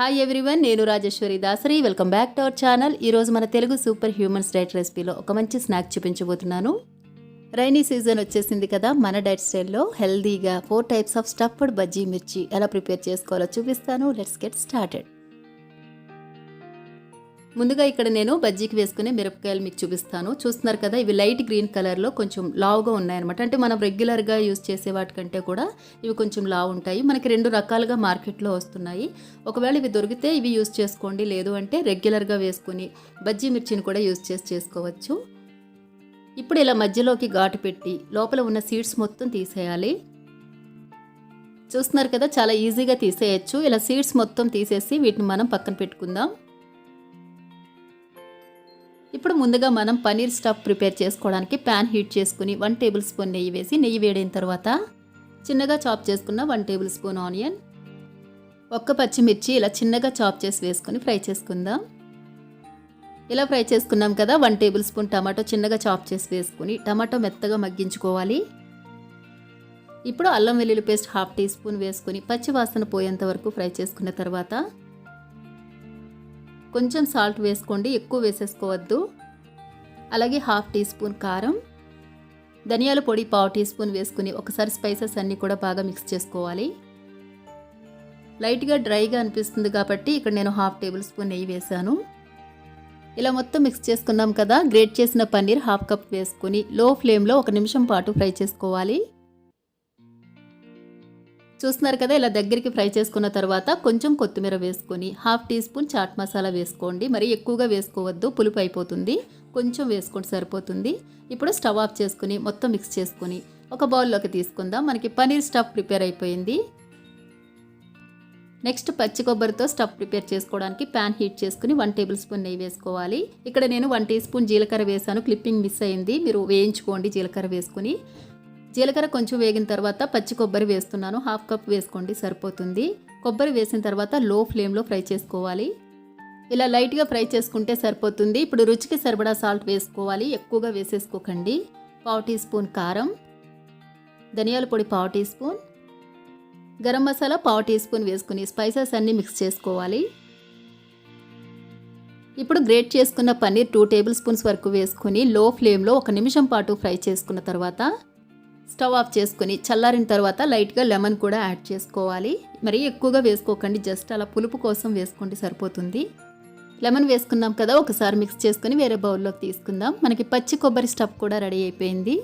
Hi everyone, నేను Rajeshwari Dasari. Welcome back to our channel. ఈరోజు మన తెలుగు సూపర్ హ్యూమన్స్ డైట్ రెసిపీలో ఒక మంచి స్నాక్ చూపించబోతున్నాను. రైనీ సీజన్ వచ్చేసింది కదా, మన డైట్ స్టైల్లో హెల్దీగా 4 టైప్స్ ఆఫ్ స్టఫ్డ్ బజ్జీ మిర్చి ఎలా ప్రిపేర్ చేసుకోవాలో చూపిస్తాను. Let's get started. ముందుగా ఇక్కడ నేను బజ్జీకి వేసుకునే మిరపకాయలు మీకు చూపిస్తాను. చూస్తున్నారు కదా, ఇవి లైట్ గ్రీన్ కలర్లో కొంచెం లావుగా ఉన్నాయన్నమాట. అంటే మనం రెగ్యులర్గా యూజ్ చేసే వాటికంటే కూడా ఇవి కొంచెం లావు ఉంటాయి. మనకి 2 రకాలుగా మార్కెట్లో వస్తున్నాయి. ఒకవేళ ఇవి దొరికితే ఇవి యూజ్ చేసుకోండి, లేదు అంటే రెగ్యులర్గా వేసుకుని బజ్జీ మిర్చిని కూడా యూజ్ చేసుకోవచ్చు. ఇప్పుడు ఇలా మధ్యలోకి ఘాటు పెట్టి లోపల ఉన్న సీడ్స్ మొత్తం తీసేయాలి. చూస్తున్నారు కదా, చాలా ఈజీగా తీసేయచ్చు. ఇలా సీడ్స్ మొత్తం తీసేసి వీటిని మనం పక్కన పెట్టుకుందాం. ఇప్పుడు ముందుగా మనం పన్నీర్ స్టఫ్ ప్రిపేర్ చేసుకోవడానికి ప్యాన్ హీట్ చేసుకుని 1 టేబుల్ స్పూన్ నెయ్యి వేసి, నెయ్యి వేడైన తర్వాత చిన్నగా చాప్ చేసుకున్న 1 టేబుల్ స్పూన్ ఆనియన్, 1 పచ్చిమిర్చి ఇలా చిన్నగా చాప్ చేసి వేసుకొని ఫ్రై చేసుకుందాం. ఇలా ఫ్రై చేసుకున్నాం కదా, 1 టేబుల్ స్పూన్ టమాటో చిన్నగా చాప్ చేసి వేసుకుని టమాటో మెత్తగా మగ్గించుకోవాలి. ఇప్పుడు అల్లం వెల్లుల్లి పేస్ట్ 1/2 టీ స్పూన్ వేసుకుని పచ్చి వాసన పోయేంత వరకు ఫ్రై చేసుకున్న తర్వాత కొంచెం సాల్ట్ వేసుకోండి, ఎక్కువ వేసేసుకోవద్దు. అలాగే 1/2 టీ స్పూన్ కారం, ధనియాల పొడి 1/4 టీ స్పూన్ వేసుకుని ఒకసారి స్పైసెస్ అన్నీ కూడా బాగా మిక్స్ చేసుకోవాలి. లైట్గా డ్రైగా అనిపిస్తుంది కాబట్టి ఇక్కడ నేను 1/2 టేబుల్ స్పూన్ నెయ్యి వేసాను. ఇలా మొత్తం మిక్స్ చేసుకున్నాం కదా, గ్రేట్ చేసిన పన్నీర్ 1/2 కప్ వేసుకుని లో ఫ్లేమ్లో 1 నిమిషం పాటు ఫ్రై చేసుకోవాలి. చూస్తున్నారు కదా, ఇలా దగ్గరికి ఫ్రై చేసుకున్న తర్వాత కొంచెం కొత్తిమీర వేసుకొని 1/2 టీ స్పూన్ చాట్ మసాలా వేసుకోండి. మరి ఎక్కువగా వేసుకోవద్దు, పులుపు అయిపోతుంది. కొంచెం వేసుకోండి, సరిపోతుంది. ఇప్పుడు స్టవ్ ఆఫ్ చేసుకుని మొత్తం మిక్స్ చేసుకుని ఒక బౌల్లోకి తీసుకుందాం. మనకి పన్నీర్ స్టఫ్ ప్రిపేర్ అయిపోయింది. నెక్స్ట్ పచ్చి కొబ్బరితో స్టఫ్ ప్రిపేర్ చేసుకోవడానికి ప్యాన్ హీట్ చేసుకుని 1 టేబుల్ స్పూన్ నెయ్యి వేసుకోవాలి. ఇక్కడ నేను 1 టీ స్పూన్ జీలకర్ర వేసాను, క్లిప్పింగ్ మిస్ అయింది. మీరు వేయించుకోండి జీలకర్ర వేసుకుని. జీలకర్ర కొంచెం వేగిన తర్వాత పచ్చి కొబ్బరి వేస్తున్నాను, 1/2 కప్ వేసుకోండి, సరిపోతుంది. కొబ్బరి వేసిన తర్వాత లో ఫ్లేమ్లో ఫ్రై చేసుకోవాలి. ఇలా లైట్గా ఫ్రై చేసుకుంటే సరిపోతుంది. ఇప్పుడు రుచికి సరిపడా సాల్ట్ వేసుకోవాలి, ఎక్కువగా వేసేసుకోకండి. 1/4 టీ స్పూన్ కారం, ధనియాల పొడి 1/4 teaspoon, garam masala 1/4 teaspoon వేసుకుని స్పైసెస్ అన్నీ మిక్స్ చేసుకోవాలి. ఇప్పుడు గ్రేట్ చేసుకున్న పన్నీర్ 2 టేబుల్ స్పూన్స్ వరకు వేసుకుని లో ఫ్లేమ్లో 1 నిమిషం పాటు ఫ్రై చేసుకున్న తర్వాత స్టవ్ ఆఫ్ చేసుకుని చల్లారిన తర్వాత లైట్గా లెమన్ కూడా యాడ్ చేసుకోవాలి. మరీ ఎక్కువగా వేసుకోకండి, జస్ట్ అలా పులుపు కోసం వేసుకోండి, సరిపోతుంది. లెమన్ వేసుకున్నాం కదా, ఒకసారి మిక్స్ చేసుకుని వేరే బౌల్లోకి తీసుకుందాం. మనకి పచ్చి కొబ్బరి స్టఫ్ కూడా రెడీ అయిపోయింది.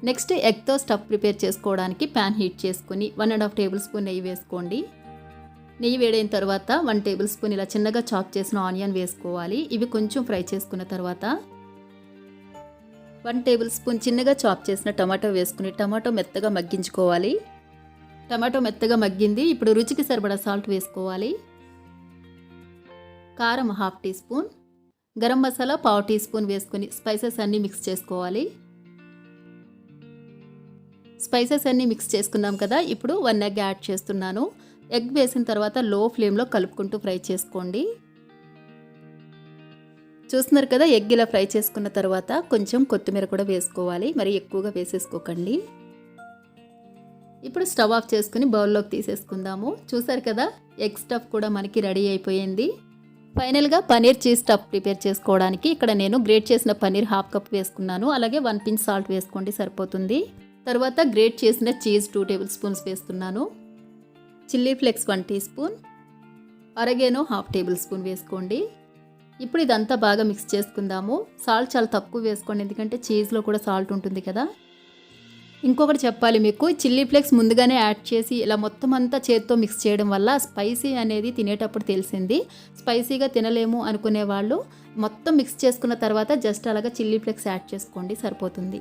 నెక్స్ట్ ఎగ్తో స్టఫ్ ప్రిపేర్ చేసుకోవడానికి ప్యాన్ హీట్ చేసుకుని 1.5 టేబుల్ స్పూన్ నెయ్యి వేసుకోండి. నెయ్యి వేడైన తర్వాత 1 టేబుల్ స్పూన్ ఇలా చిన్నగా చాప్ చేసిన ఆనియన్ వేసుకోవాలి. ఇవి కొంచెం ఫ్రై చేసుకున్న తర్వాత 1 టేబుల్ స్పూన్ చిన్నగా చాప్ చేసిన టమాటో వేసుకుని టమాటో మెత్తగా మగ్గించుకోవాలి. టమాటో మెత్తగా మగ్గింది. ఇప్పుడు రుచికి సరిపడా సాల్ట్ వేసుకోవాలి. కారం 1/2 teaspoon, garam masala 1/4 teaspoon వేసుకుని స్పైసెస్ అన్నీ మిక్స్ చేసుకోవాలి. స్పైసెస్ అన్నీ మిక్స్ చేసుకున్నాం కదా, ఇప్పుడు 1 ఎగ్ యాడ్ చేస్తున్నాను. ఎగ్ వేసిన తర్వాత లో ఫ్లేమ్లో కలుపుకుంటూ ఫ్రై చేసుకోండి. చూస్తున్నారు కదా, ఎగ్ ఇలా ఫ్రై చేసుకున్న తర్వాత కొంచెం కొత్తిమీర కూడా వేసుకోవాలి, మరి ఎక్కువగా వేసేసుకోకండి. ఇప్పుడు స్టవ్ ఆఫ్ చేసుకుని బౌల్లోకి తీసేసుకుందాము. చూసారు కదా, ఎగ్ స్టఫ్ కూడా మనకి రెడీ అయిపోయింది. ఫైనల్గా పన్నీర్ చీజ్ స్టఫ్ ప్రిపేర్ చేసుకోవడానికి ఇక్కడ నేను గ్రేట్ చేసిన పన్నీర్ 1/2 కప్ వేసుకున్నాను. అలాగే 1 పించ్ సాల్ట్ వేసుకోండి, సరిపోతుంది. తర్వాత గ్రేట్ చేసిన చీజ్ 2 టేబుల్ స్పూన్స్ వేస్తున్నాను. Chilli flakes 1 teaspoon, oregano 1/2 tablespoon వేసుకోండి. ఇప్పుడు ఇదంతా బాగా మిక్స్ చేసుకుందాము. సాల్ట్ చాలా తక్కువ వేసుకోండి, ఎందుకంటే చీజ్లో కూడా సాల్ట్ ఉంటుంది కదా. ఇంకొకటి చెప్పాలి మీకు, చిల్లీ ఫ్లేక్స్ ముందుగానే యాడ్ చేసి ఇలా మొత్తం అంతా చేత్తో మిక్స్ చేయడం వల్ల స్పైసీ అనేది తినేటప్పుడు తెలిసింది. స్పైసీగా తినలేము అనుకునే వాళ్ళు మొత్తం మిక్స్ చేసుకున్న తర్వాత జస్ట్ అలాగా చిల్లీ ఫ్లేక్స్ యాడ్ చేసుకోండి, సరిపోతుంది.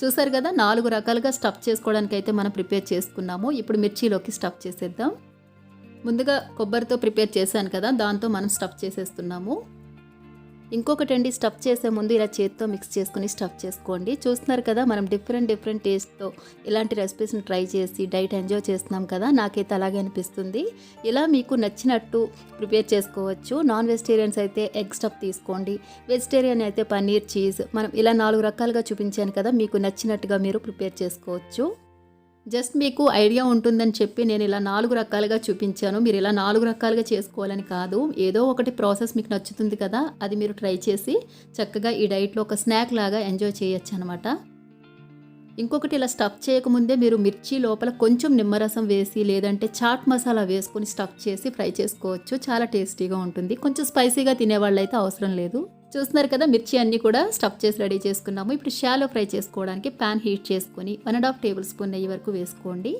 చూసారు కదా, 4 రకాలుగా స్టఫ్ చేసుకోవడానికి అయితే మనం ప్రిపేర్ చేసుకున్నాము. ఇప్పుడు మిర్చిలోకి స్టఫ్ చేసేద్దాం. ముందుగా కొబ్బరితో ప్రిపేర్ చేశాను కదా, దాంతో మనం స్టఫ్ చేసేస్తున్నాము. ఇంకొకటండి, స్టఫ్ చేసే ముందు ఇలా చేత్తో మిక్స్ చేసుకుని స్టఫ్ చేసుకోండి. చూస్తున్నారు కదా, మనం డిఫరెంట్ టేస్ట్తో ఇలాంటి రెసిపీస్ని ట్రై చేసి డైట్ ఎంజాయ్ చేస్తున్నాం కదా, నాకైతే అలాగే అనిపిస్తుంది. ఇలా మీకు నచ్చినట్టు ప్రిపేర్ చేసుకోవచ్చు. నాన్ వెజిటేరియన్స్ అయితే ఎగ్ స్టఫ్ తీసుకోండి, వెజిటేరియన్ అయితే పన్నీర్ చీజ్. మనం ఇలా 4 రకాలుగా చూపించాను కదా, మీకు నచ్చినట్టుగా మీరు ప్రిపేర్ చేసుకోవచ్చు. జస్ట్ మీకు ఐడియా ఉంటుందని చెప్పి నేను ఇలా 4 రకాలుగా చూపించాను. మీరు ఇలా 4 రకాలుగా చేసుకోవాలని కాదు. ఏదో ఒకటి ప్రాసెస్ మీకు నచ్చుతుంది కదా, అది మీరు ట్రై చేసి చక్కగా ఈ డైట్లో ఒక స్నాక్ లాగా ఎంజాయ్ చేయొచ్చు అనమాట. ఇంకొకటి, ఇలా స్టఫ్ చేయకముందే మీరు మిర్చి లోపల కొంచెం నిమ్మరసం వేసి లేదంటే చాట్ మసాలా వేసుకొని స్టఫ్ చేసి ఫ్రై చేసుకోవచ్చు. చాలా టేస్టీగా ఉంటుంది. కొంచెం స్పైసీగా తినేవాళ్ళు అయితే అవసరం లేదు. చూస్తున్నారు కదా, మిర్చి అన్నీ కూడా స్టఫ్ చేసి రెడీ చేసుకున్నాము. ఇప్పుడు షాలో ఫ్రై చేసుకోవడానికి ప్యాన్ హీట్ చేసుకొని 1.5 టేబుల్ స్పూన్ నెయ్యి వరకు వేసుకోండి.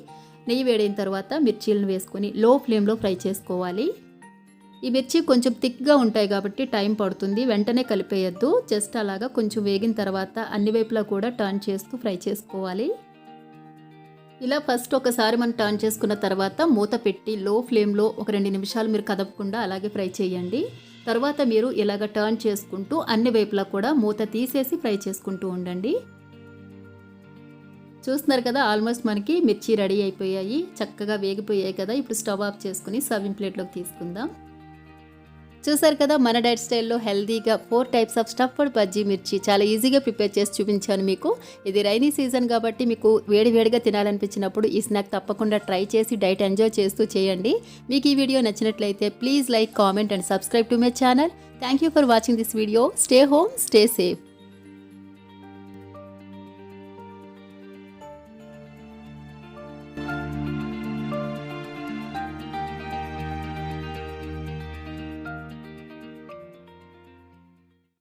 నెయ్యి వేడైన తర్వాత మిర్చీలను వేసుకొని లో ఫ్లేమ్లో ఫ్రై చేసుకోవాలి. ఈ మిర్చి కొంచెం థిక్గా ఉంటాయి కాబట్టి టైం పడుతుంది. వెంటనే కలిపేయద్దు. జస్ట్ అలాగా కొంచెం వేగిన తర్వాత అన్ని వైపులా కూడా టర్న్ చేస్తూ ఫ్రై చేసుకోవాలి. ఇలా ఫస్ట్ ఒకసారి మనం టర్న్ చేసుకున్న తర్వాత మూత పెట్టి లో ఫ్లేమ్లో ఒక 2 నిమిషాలు మీరు కదపకుండా అలాగే ఫ్రై చేయండి. తర్వాత మీరు ఇలాగ టర్న్ చేసుకుంటూ అన్ని వైపులా కూడా మూత తీసేసి ఫ్రై చేసుకుంటూ ఉండండి. చూస్తున్నారు కదా, ఆల్మోస్ట్ మనకి మిర్చి రెడీ అయిపోయాయి. చక్కగా వేగిపోయాయి కదా. ఇప్పుడు స్టవ్ ఆఫ్ చేసుకుని సర్వింగ్ ప్లేట్లోకి తీసుకుందాం. చూసారు కదా, మన డైట్ స్టైల్లో హెల్దీగా 4 టైప్స్ ఆఫ్ స్టఫ్డ్ బజ్జీ మిర్చి చాలా ఈజీగా ప్రిపేర్ చేసి చూపించాను మీకు. ఇది రైనీ సీజన్ కాబట్టి మీకు వేడివేడిగా తినాలనిపించినప్పుడు ఈ స్నాక్ తప్పకుండా ట్రై చేసి డైట్ ఎంజాయ్ చేస్తూ చేయండి. మీకు ఈ వీడియో నచ్చినట్లయితే please like, comment and subscribe to my channel. Thank you for watching this video. Stay home, stay safe.